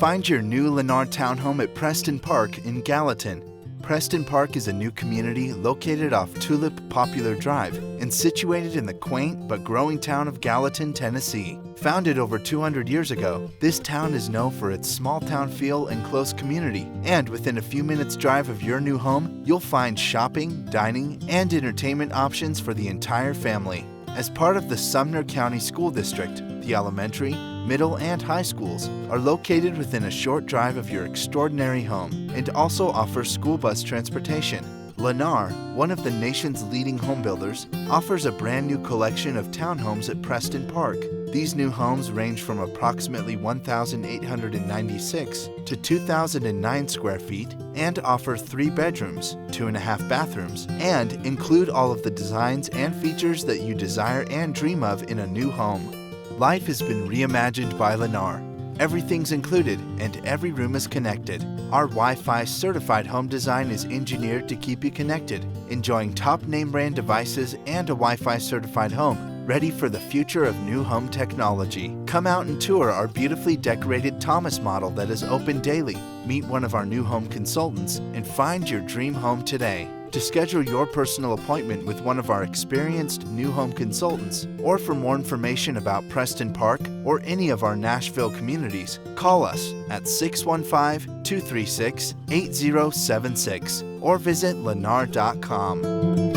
Find your new Lennar townhome at Preston Park in Gallatin. Preston Park is a new community located off Tulip Popular Drive and situated in the quaint but growing town of Gallatin, Tennessee. Founded over 200 years ago, this town is known for its small town feel and close community, and within a few minutes' drive of your new home, you'll find shopping, dining, and entertainment options for the entire family. As part of the Sumner County School District, the elementary, middle, and high schools are located within a short drive of your extraordinary home and also offers school bus transportation. Lennar, one of the nation's leading home builders, offers a brand new collection of townhomes at Preston Park. These new homes range from approximately 1,896 to 2,009 square feet and offer 3 bedrooms, 2.5 bathrooms, and include all of the designs and features that you desire and dream of in a new home. Life has been reimagined by Lennar. Everything's included and every room is connected. Our Wi-Fi certified home design is engineered to keep you connected, enjoying top name brand devices and a Wi-Fi certified home, ready for the future of new home technology. Come out and tour our beautifully decorated Thomas model that is open daily. Meet one of our new home consultants and find your dream home today. To schedule your personal appointment with one of our experienced new home consultants, or for more information about Preston Park or any of our Nashville communities, call us at 615-236-8076 or visit lennar.com.